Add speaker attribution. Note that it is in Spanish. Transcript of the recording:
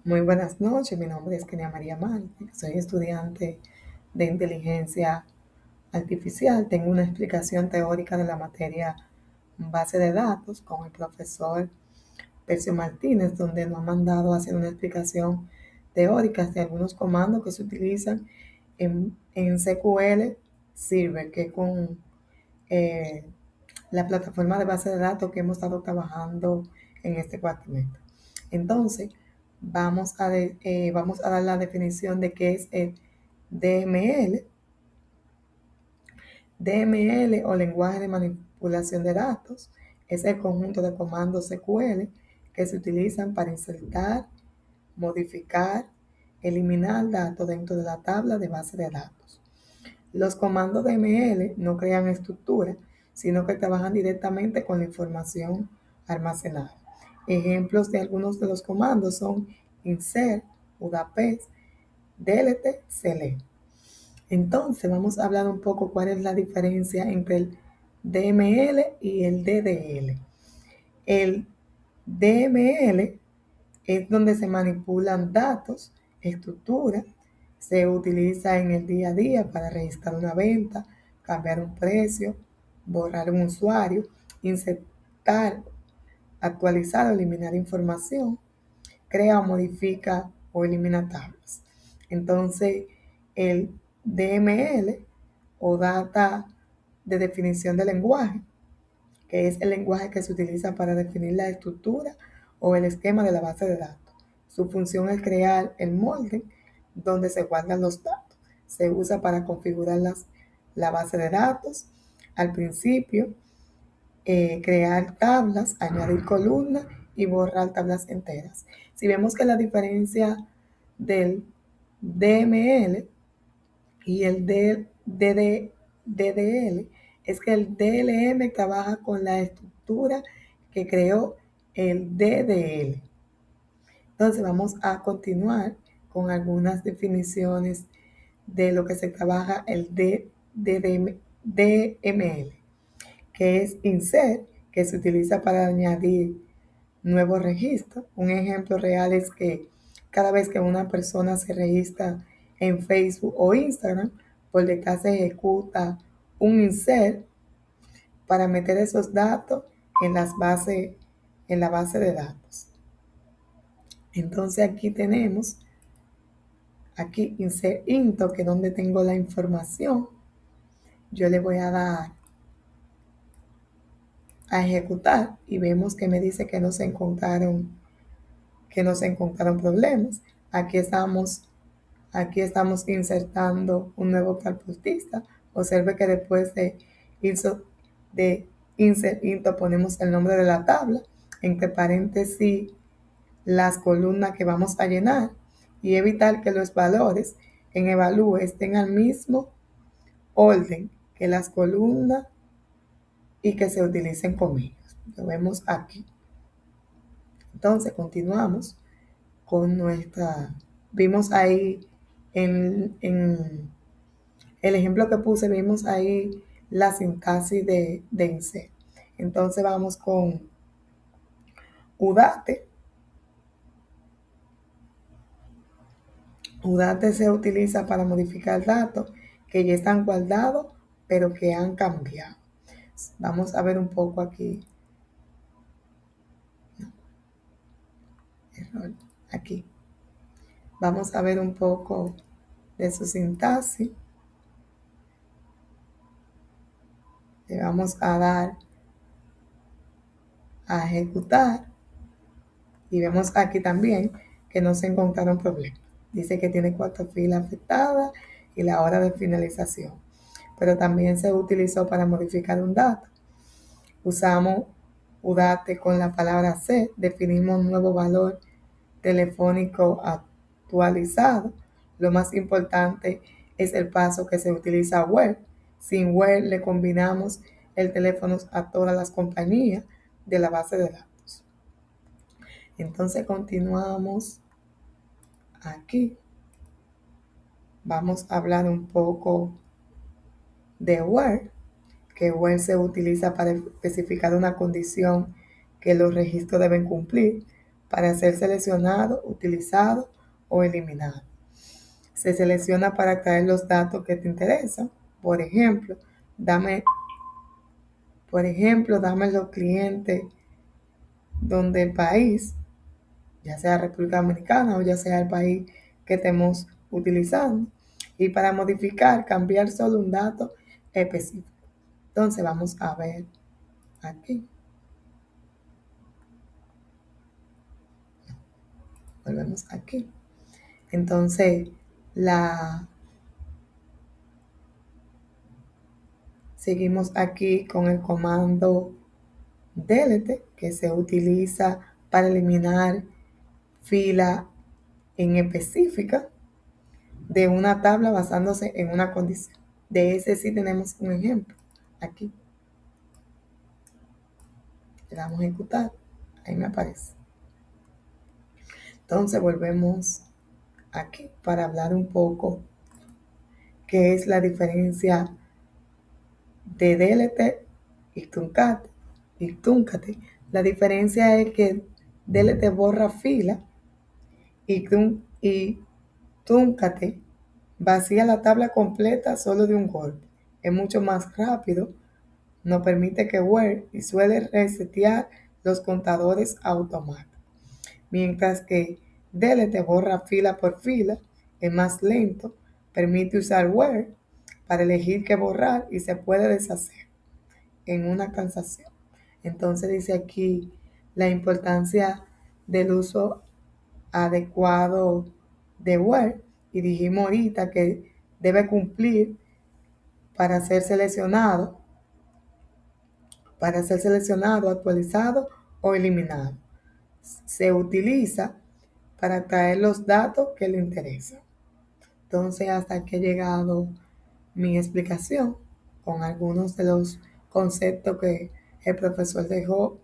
Speaker 1: Muy buenas noches, mi nombre es Kenia María Marte, soy estudiante de inteligencia artificial. Tengo una explicación teórica de la materia base de datos con el profesor Percio Martínez, donde nos ha mandado a hacer una explicación teórica de algunos comandos que se utilizan en SQL Server, que es con eh, la plataforma de base de datos que hemos estado trabajando en este cuatrimestre. Entonces, vamos a dar la definición de qué es el DML. DML o lenguaje de manipulación de datos es el conjunto de comandos SQL que se utilizan para insertar, modificar, eliminar datos dentro de la tabla de base de datos. Los comandos DML no crean estructura, sino que trabajan directamente con la información almacenada. Ejemplos de algunos de los comandos son insert, udapest, delete, select. Entonces vamos a hablar un poco cuál es la diferencia entre el DML y el DDL. El DML es donde se manipulan datos, estructura, se utiliza en el día a día para registrar una venta, cambiar un precio, borrar un usuario, insertar, actualizar o eliminar información, crea o modifica o elimina tablas. Entonces, el DML o data de definición de lenguaje, que es el lenguaje que se utiliza para definir la estructura o el esquema de la base de datos. Su función es crear el molde donde se guardan los datos. Se usa para configurar la base de datos. Al principio, crear tablas, añadir columnas y borrar tablas enteras. Si vemos que la diferencia del DML y el DDL es que el DLM trabaja con la estructura que creó el DDL. Entonces vamos a continuar con algunas definiciones de lo que se trabaja el DML, que es insert, que se utiliza para añadir nuevos registros. Un ejemplo real es que cada vez que una persona se registra en Facebook o Instagram, por detrás se ejecuta un insert para meter esos datos en en la base de datos. Entonces aquí tenemos, aquí insert into, que es donde tengo la información. Yo le voy a dar a ejecutar y vemos que me dice que no se encontraron problemas. Aquí estamos insertando un nuevo transportista. Observe que después de insert into ponemos el nombre de la tabla, entre paréntesis las columnas que vamos a llenar y evitar que los valores en evalúe estén al mismo orden que las columnas y que se utilicen comillas. Lo vemos aquí. Entonces continuamos con vimos ahí en el ejemplo que puse, vimos ahí la sintaxis de insert. Entonces vamos con UDATE. UDATE se utiliza para modificar datos que ya están guardados, pero que han cambiado. Vamos a ver un poco aquí. Error. Aquí. Vamos a ver un poco de su sintaxis. Le vamos a dar a ejecutar y vemos aquí también que no se encontraron problemas. Dice que tiene 4 filas afectadas y la hora de finalización, pero también se utilizó para modificar un dato. Usamos UDATE con la palabra C, definimos un nuevo valor telefónico actualizado. Lo más importante es el paso que se utiliza where. Sin where le combinamos el teléfono a todas las compañías de la base de datos. Entonces continuamos aquí. Vamos a hablar un poco de where, que where se utiliza para especificar una condición que los registros deben cumplir. para ser seleccionado, utilizado o eliminado. Se selecciona para extraer los datos que te interesan. Por ejemplo, dame los clientes donde el país, ya sea República Dominicana o ya sea el país que estemos utilizando. Y para modificar, cambiar solo un dato específico. Entonces vamos a ver aquí. Volvemos aquí. Entonces, seguimos aquí con el comando delete, que se utiliza para eliminar fila en específica de una tabla basándose en una condición. De ese sí tenemos un ejemplo aquí. Le damos a ejecutar, ahí me aparece. Entonces volvemos aquí para hablar un poco qué es la diferencia de delete y truncate. La diferencia es que delete borra fila y truncate vacía la tabla completa solo de un golpe. Es mucho más rápido, no permite que Word y suele resetear los contadores automáticos. Mientras que delete borra fila por fila, es más lento, permite usar Word para elegir qué borrar y se puede deshacer en una transacción. Entonces dice aquí la importancia del uso adecuado de Word y dijimos ahorita que debe cumplir para ser seleccionado, actualizado o eliminado. Se utiliza para traer los datos que le interesan. Entonces hasta aquí ha llegado mi explicación con algunos de los conceptos que el profesor dejó